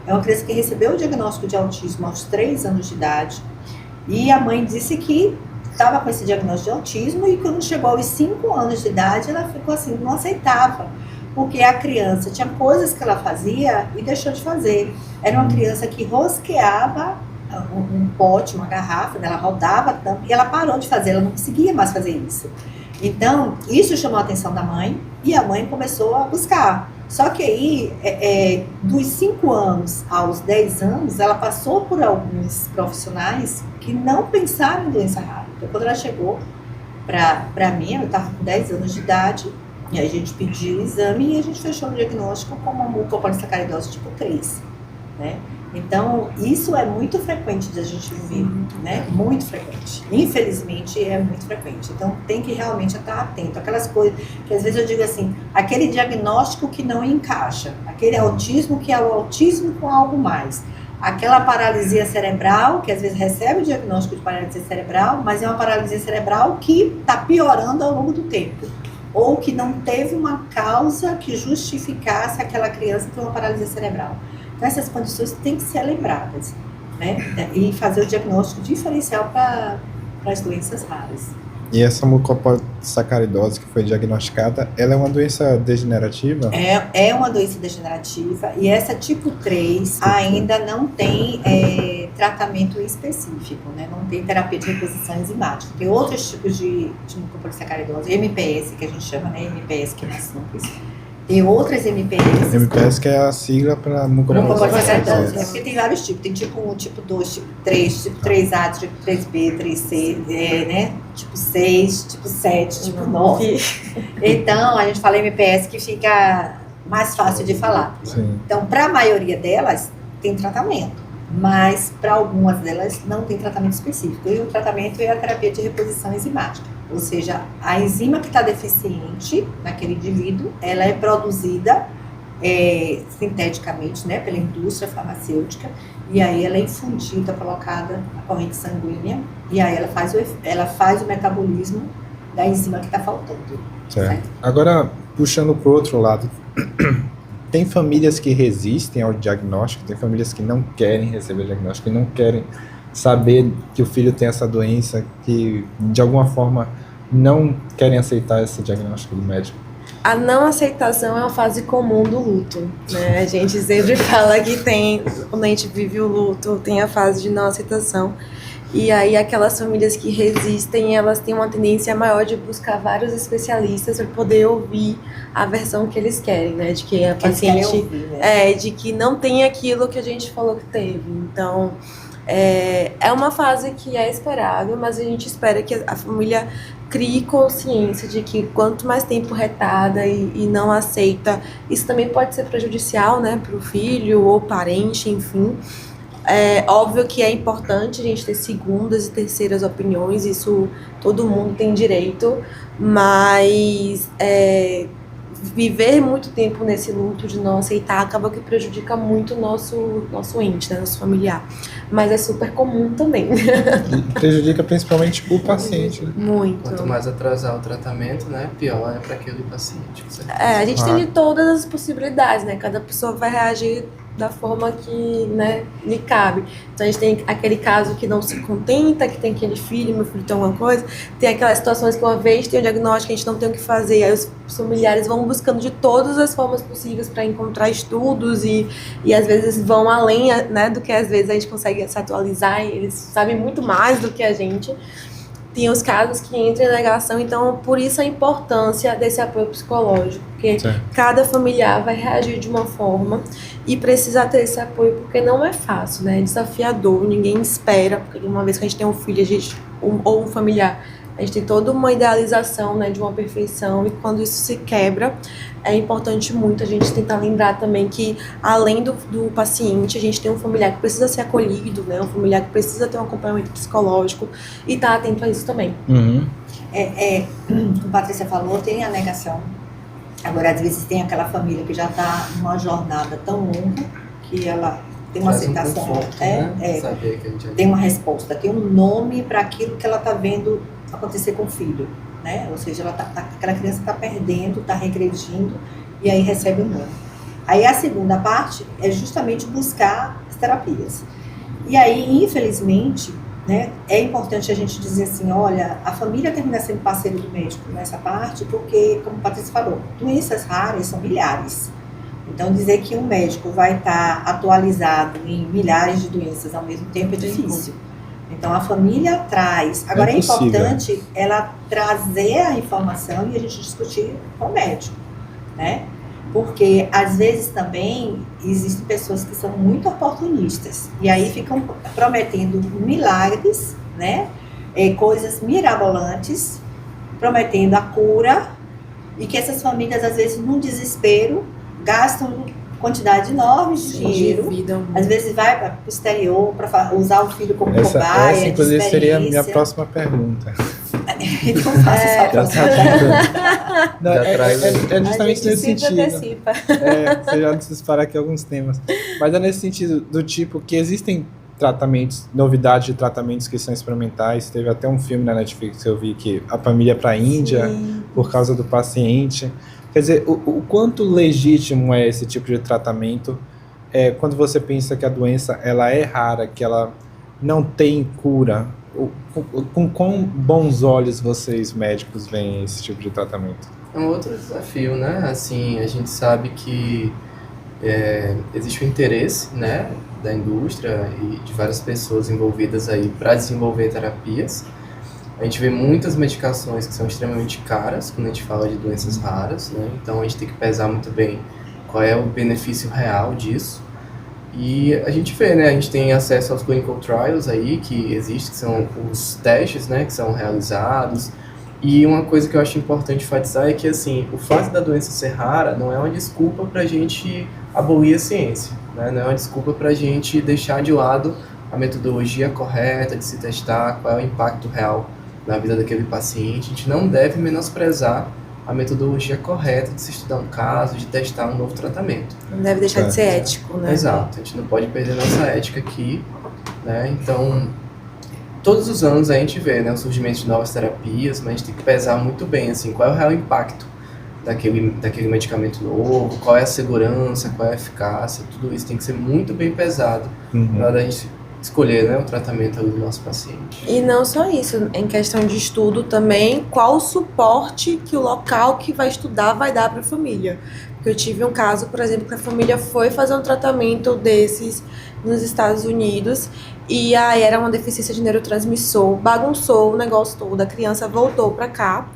É uma criança que recebeu o diagnóstico de autismo aos 3 anos de idade. E a mãe disse que estava com esse diagnóstico de autismo e quando chegou aos 5 anos de idade, ela ficou assim, não aceitava. Porque a criança tinha coisas que ela fazia e deixou de fazer. Era uma criança que rosqueava um pote, uma garrafa, ela rodava a tampa e ela parou de fazer, ela não conseguia mais fazer isso. Então, isso chamou a atenção da mãe e a mãe começou a buscar. Só que aí, dos 5 anos aos 10 anos, ela passou por alguns profissionais que não pensaram em doença rara. Então, quando ela chegou para mim, eu estava com 10 anos de idade, e aí a gente pediu o exame e a gente fechou o diagnóstico como mucopolissacaridose tipo 3, né? Então, isso é muito frequente de a gente ver, né? Muito frequente. Infelizmente, é muito frequente. Então, tem que realmente estar atento. Aquelas coisas que, às vezes, eu digo assim, aquele diagnóstico que não encaixa, aquele autismo que é o autismo com algo mais. Aquela paralisia cerebral, que às vezes recebe o diagnóstico de paralisia cerebral, mas é uma paralisia cerebral que está piorando ao longo do tempo. Ou que não teve uma causa que justificasse aquela criança ter uma paralisia cerebral. Então, essas condições têm que ser lembradas, né? E fazer o diagnóstico diferencial para as doenças raras. E essa mucopolissacaridose que foi diagnosticada, ela é uma doença degenerativa? É uma doença degenerativa e essa tipo 3 ainda não tem tratamento específico, né? Não tem terapia de reposição enzimática. Tem outros tipos de mucopolissacaridose, MPS, que a gente chama, né? MPS, que é mais simples. Tem outras MPS. MPS que é a sigla para mucopolissacaridose. Porque tem vários tipos. Tem tipo 1, tipo 2, tipo 3, tipo 3A, tipo 3B, 3C, né? Tipo 6, tipo 7, tipo 9. Então, a gente fala MPS que fica mais fácil de falar. Sim. Então, para a maioria delas, tem tratamento. Mas, para algumas delas, não tem tratamento específico. E o tratamento é a terapia de reposição enzimática. Ou seja, a enzima que está deficiente naquele indivíduo, ela é produzida sinteticamente, né, pela indústria farmacêutica, e aí ela é infundida, colocada na corrente sanguínea, e aí ela faz o metabolismo da enzima que está faltando. Certo. Agora, puxando para o outro lado, tem famílias que resistem ao diagnóstico, tem famílias que não querem receber diagnóstico, que não querem saber que o filho tem essa doença, que de alguma forma não querem aceitar esse diagnóstico do médico. A não aceitação é uma fase comum do luto, né? A gente sempre fala que quando a gente vive o luto, tem a fase de não aceitação. E aí aquelas famílias que resistem, elas têm uma tendência maior de buscar vários especialistas para poder ouvir a versão que eles querem, né? De que a paciente ouvir, né? De que não tem aquilo que a gente falou que teve. Então, é uma fase que é esperado, mas a gente espera que a família crie consciência de que quanto mais tempo retarda e não aceita, isso também pode ser prejudicial, né, para o filho ou parente, enfim. É óbvio que é importante a gente ter segundas e terceiras opiniões, isso todo mundo tem direito, mas viver muito tempo nesse luto de não aceitar acaba que prejudica muito o nosso ente, né, nosso familiar. Mas é super comum também. E prejudica principalmente o paciente, né? Muito. Quanto mais atrasar o tratamento, né, pior é para aquele paciente. A gente tem de todas as possibilidades, né? Cada pessoa vai reagir da forma que, né, lhe cabe. Então a gente tem aquele caso que não se contenta, que tem aquele filho, meu filho tem alguma coisa, tem aquelas situações que uma vez tem o diagnóstico, a gente não tem o que fazer, aí os familiares vão buscando de todas as formas possíveis para encontrar estudos e às vezes vão além, né, do que às vezes a gente consegue se atualizar, e eles sabem muito mais do que a gente. Tem os casos que entram em negação, então por isso a importância desse apoio psicológico, porque cada familiar vai reagir de uma forma e precisa ter esse apoio, porque não é fácil, né? É desafiador, ninguém espera, porque uma vez que a gente tem um filho, ou um familiar, a gente tem toda uma idealização, né, de uma perfeição, e quando isso se quebra, é importante muito a gente tentar lembrar também que, além do paciente, a gente tem um familiar que precisa ser acolhido, né, um familiar que precisa ter um acompanhamento psicológico e estar atento a isso também. Uhum. Como a Patrícia falou, tem a negação. Agora, às vezes, tem aquela família que já está numa jornada tão longa que ela tem uma aceitação, Saber que a gente tem uma resposta, tem um nome para aquilo que ela está vendo acontecer com o filho, né? Ou seja, aquela criança está perdendo, está regredindo, e aí recebe um nome. Aí a segunda parte é justamente buscar as terapias. E aí, infelizmente, né, é importante a gente dizer assim, olha, a família termina sendo parceiro do médico nessa parte, porque, como a Patrícia falou, doenças raras são milhares. Então, dizer que um médico vai estar atualizado em milhares de doenças ao mesmo tempo é difícil. Então, a família traz. Agora, é importante ela trazer a informação e a gente discutir com o médico, né? Porque, às vezes, também, existem pessoas que são muito oportunistas. E aí ficam prometendo milagres, né? Coisas mirabolantes, prometendo a cura. E que essas famílias, às vezes, num desespero, gastam quantidade enorme de dinheiro. Às vezes vai para o exterior para usar o filho como cobaia. Essa, inclusive, seria a minha próxima pergunta. Então faça só a próxima pergunta. Não, é justamente nesse sentido. Antecipa. Você já disparar aqui alguns temas. Mas é nesse sentido do tipo que existem tratamentos, novidades de tratamentos que são experimentais. Teve até um filme na Netflix que eu vi que a família para a Índia, por causa do paciente. Quer dizer, o quanto legítimo é esse tipo de tratamento quando você pensa que a doença ela é rara, que ela não tem cura? Com quão bons olhos vocês, médicos, veem esse tipo de tratamento? É um outro desafio, né? Assim, a gente sabe que existe o interesse, né, da indústria e de várias pessoas envolvidas aí para desenvolver terapias. A gente vê muitas medicações que são extremamente caras quando a gente fala de doenças raras, né? Então a gente tem que pesar muito bem qual é o benefício real disso. E a gente vê, né? A gente tem acesso aos clinical trials aí que existem, que são os testes, né, que são realizados. E uma coisa que eu acho importante enfatizar é que, assim, o fato da doença ser rara não é uma desculpa para a gente abolir a ciência, né? Não é uma desculpa para a gente deixar de lado a metodologia correta de se testar, qual é o impacto real na vida daquele paciente. A gente não deve menosprezar a metodologia correta de se estudar um caso, de testar um novo tratamento. Não deve deixar de ser ético, né? Exato, a gente não pode perder nossa ética aqui, né? Então, todos os anos a gente vê, né, o surgimento de novas terapias, mas a gente tem que pesar muito bem, assim, qual é o real impacto daquele medicamento novo, qual é a segurança, qual é a eficácia, tudo isso tem que ser muito bem pesado na hora da gente escolher, né, o tratamento ali do nosso paciente. E não só isso, em questão de estudo também, qual o suporte que o local que vai estudar vai dar para a família. Porque eu tive um caso, por exemplo, que a família foi fazer um tratamento desses nos Estados Unidos e aí era uma deficiência de neurotransmissor, bagunçou o negócio todo, a criança voltou para cá,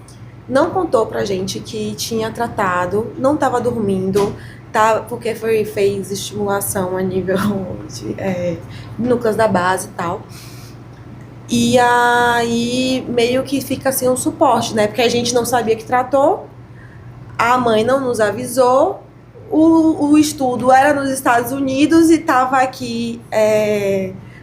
não contou pra gente que tinha tratado, não estava dormindo, porque fez estimulação a nível de núcleos da base e tal. E aí meio que fica assim um suporte, né? Porque a gente não sabia que tratou, a mãe não nos avisou, o estudo era nos Estados Unidos e estava aqui,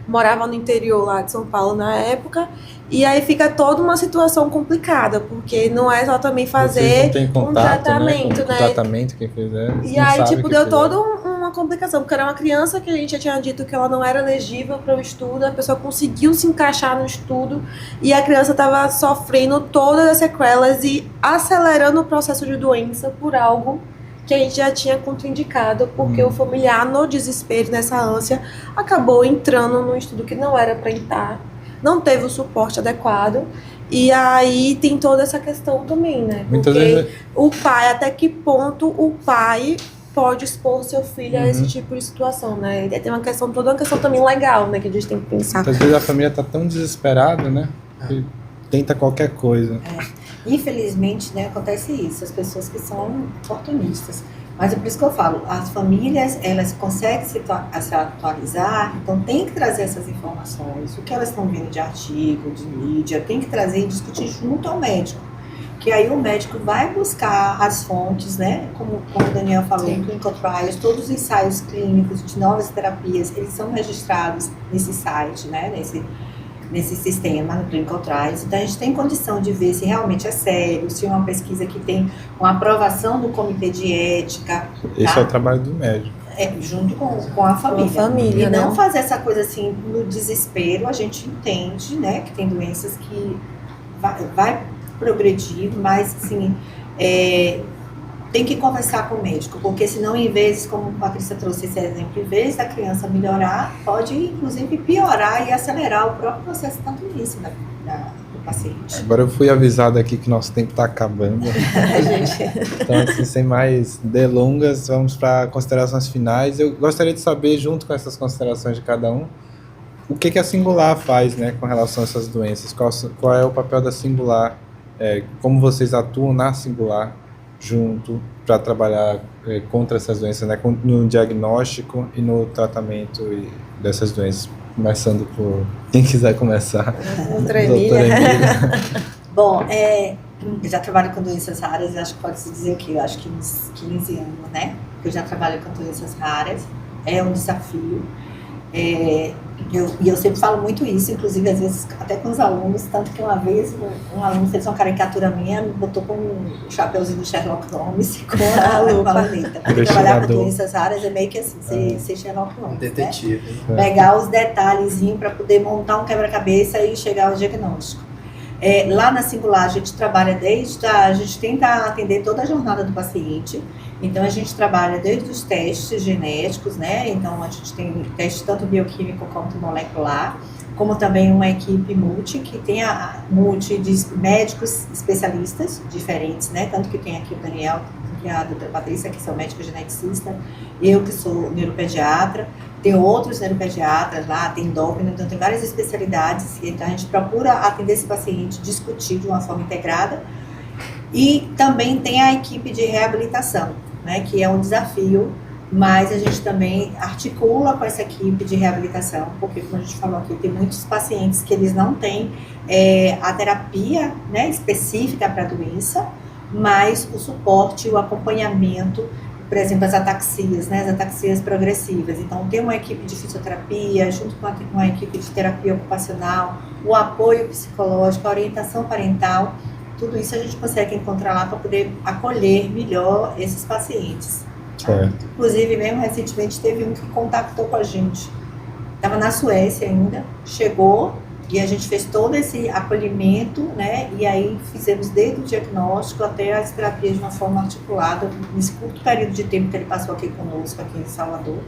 morava no interior lá de São Paulo na época, e aí fica toda uma situação complicada, porque não é só também fazer contato, um tratamento, né? né? Tratamento, quem fizer. E aí, tipo, deu toda uma complicação, porque era uma criança que a gente já tinha dito que ela não era elegível para o estudo, a pessoa conseguiu se encaixar no estudo, e a criança estava sofrendo todas as sequelas e acelerando o processo de doença por algo que a gente já tinha contraindicado, porque o familiar, no desespero, nessa ânsia, acabou entrando num estudo que não era para entrar, não teve o suporte adequado, e aí tem toda essa questão também, né? Porque o pai, até que ponto o pai pode expor seu filho a esse tipo de situação, né? Tem uma questão, toda uma questão também legal, né, que a gente tem que pensar. Às vezes a família tá tão desesperada, né, que tenta qualquer coisa. Infelizmente, né, acontece isso, as pessoas que são oportunistas. Mas é por isso que eu falo, as famílias, elas conseguem se atualizar, então tem que trazer essas informações, o que elas estão vendo de artigo, de mídia, tem que trazer e discutir junto ao médico. Que aí o médico vai buscar as fontes, né, como o Daniel falou, clinical trials, todos os ensaios clínicos de novas terapias, eles são registrados nesse site, né, nesse sistema, no Clinical Trials. Então, a gente tem condição de ver se realmente é sério, se é uma pesquisa que tem uma aprovação do comitê de ética. Esse é o trabalho do médico. Junto com a família. Com a família, e né? não fazer essa coisa assim, no desespero. A gente entende, né, que tem doenças que vai progredir, mas, assim, tem que conversar com o médico, porque senão, em vez, como a Patrícia trouxe esse exemplo, em vez da criança melhorar, pode, inclusive, piorar e acelerar o próprio processo, tanto início do paciente. Agora eu fui avisado aqui que nosso tempo está acabando. Então, assim, sem mais delongas, vamos para considerações finais. Eu gostaria de saber, junto com essas considerações de cada um, o que a Singular faz, né, com relação a essas doenças? Qual é o papel da Singular? Como vocês atuam na Singular junto para trabalhar contra essas doenças, né, no diagnóstico e no tratamento dessas doenças? Começando por quem quiser começar. Doutora Emília. Bom, eu já trabalho com doenças raras, acho que pode-se dizer que acho que uns 15 anos, né? Eu já trabalho com doenças raras, é um desafio. Eu sempre falo muito isso, inclusive às vezes até com os alunos, tanto que uma vez um aluno fez uma caricatura minha, me botou com um chapeuzinho do Sherlock Holmes com a luneta. Porque trabalhar com doenças raras é meio que assim, ser Sherlock Holmes, detetive. Né? Pegar os detalhezinhos para poder montar um quebra-cabeça e chegar ao diagnóstico. Lá na Singular, a gente trabalha a gente tenta atender toda a jornada do paciente. Então, a gente trabalha desde os testes genéticos, né? Então, a gente tem teste tanto bioquímico quanto molecular, como também uma equipe que tem a de médicos especialistas diferentes, né? Tanto que tem aqui o Daniel e a doutora Patrícia, que são médicos geneticistas, eu que sou neuropediatra, tem outros neuropediatras lá, tem endócrino, então tem várias especialidades, então a gente procura atender esse paciente, discutir de uma forma integrada, e também tem a equipe de reabilitação, né, que é um desafio, mas a gente também articula com essa equipe de reabilitação, porque como a gente falou aqui, tem muitos pacientes que eles não têm a terapia, né, específica para a doença, mas o suporte, o acompanhamento, por exemplo, as ataxias, né, as ataxias progressivas. Então, tem uma equipe de fisioterapia, junto com uma equipe de terapia ocupacional, o apoio psicológico, a orientação parental, tudo isso a gente consegue encontrar lá para poder acolher melhor esses pacientes. Certo. Inclusive, mesmo recentemente, teve um que contactou com a gente. Estava na Suécia ainda, chegou e a gente fez todo esse acolhimento, né? E aí fizemos desde o diagnóstico até as terapias de uma forma articulada, nesse curto período de tempo que ele passou aqui conosco, aqui em Salvador.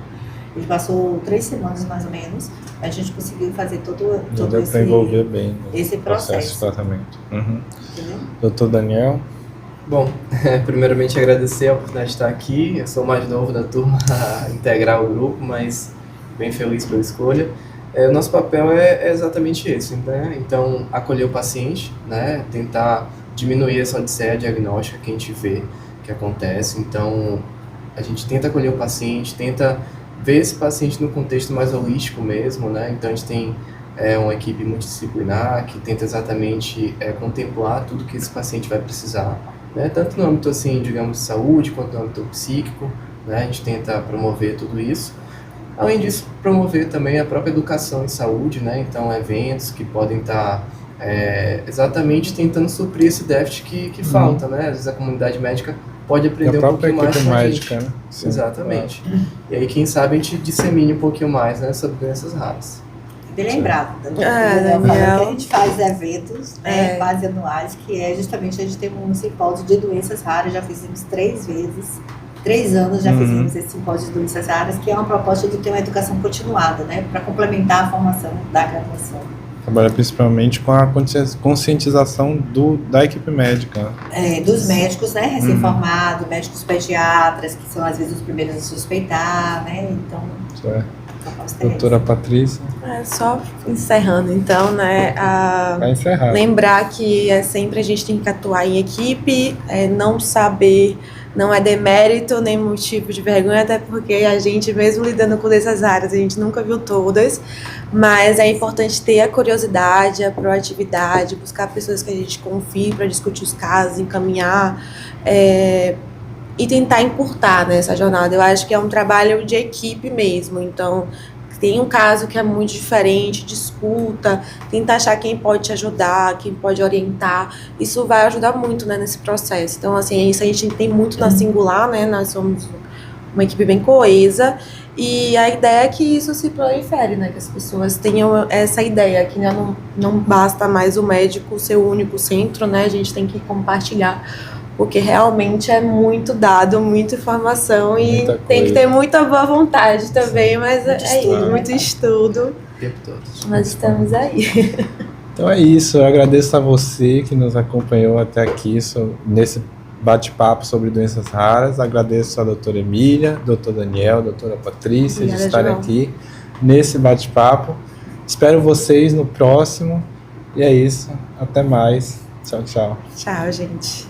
Ele passou 3 semanas, mais ou menos. A gente conseguiu fazer todo deu para envolver bem esse processo de tratamento. Uhum. Entendeu? Doutor Daniel? Bom, primeiramente agradecer a oportunidade de estar aqui. Eu sou o mais novo da turma a integrar o grupo, mas bem feliz pela escolha. O nosso papel é exatamente esse, né? Então, acolher o paciente, né? Tentar diminuir essa odisseia diagnóstica que a gente vê que acontece. Então, a gente tenta acolher o paciente, tenta ver esse paciente no contexto mais holístico mesmo, né? Então, a gente tem uma equipe multidisciplinar que tenta exatamente contemplar tudo que esse paciente vai precisar, né? Tanto no âmbito, assim, digamos, de saúde, quanto no âmbito psíquico, né? A gente tenta promover tudo isso. Além disso, promover também a própria educação em saúde, né? Então, eventos que podem estar exatamente tentando suprir esse déficit que falta, né? Às vezes a comunidade médica pode aprender um pouquinho mais com a gente. Né? Sim, exatamente. Claro. E aí, quem sabe, a gente dissemine um pouquinho mais, né, sobre doenças raras. Bem lembrado, Daniel. Que a gente faz eventos, né, quase anuais, que é justamente a gente tem um simpósio de doenças raras, já fizemos 3 vezes. 3 anos já fizemos esse simpósio de doenças raras, que é uma proposta de ter uma educação continuada, né, para complementar a formação da graduação. Trabalha principalmente com a conscientização da equipe médica. Dos médicos, né, recém-formados, médicos pediatras, que são às vezes os primeiros a suspeitar, né, então... Doutora Patrícia. Só encerrando, então, né, Vai encerrar. Lembrar que sempre a gente tem que atuar em equipe, não saber... Não é demérito, nem motivo de vergonha, até porque a gente, mesmo lidando com essas áreas, a gente nunca viu todas, mas é importante ter a curiosidade, a proatividade, buscar pessoas que a gente confie para discutir os casos, encaminhar e tentar encurtar nessa jornada. Eu acho que é um trabalho de equipe mesmo, então... Tem um caso que é muito diferente, discuta, tenta achar quem pode te ajudar, quem pode orientar. Isso vai ajudar muito, né, nesse processo. Então, assim, isso a gente tem muito na Singular, né? Nós somos uma equipe bem coesa. E a ideia é que isso se prolifere, né? Que as pessoas tenham essa ideia, que não basta mais o médico ser o único centro, né? A gente tem que compartilhar, porque realmente é muito dado, muita informação e tem que ter muita boa vontade também, mas muito estudo. O tempo todo. Nós estamos aí. Então é isso, eu agradeço a você que nos acompanhou até aqui nesse bate-papo sobre doenças raras. Agradeço a doutora Emília, doutor Daniel, doutora Patrícia de estarem aqui nesse bate-papo. Espero vocês no próximo. E é isso. Até mais. Tchau, tchau. Tchau, gente.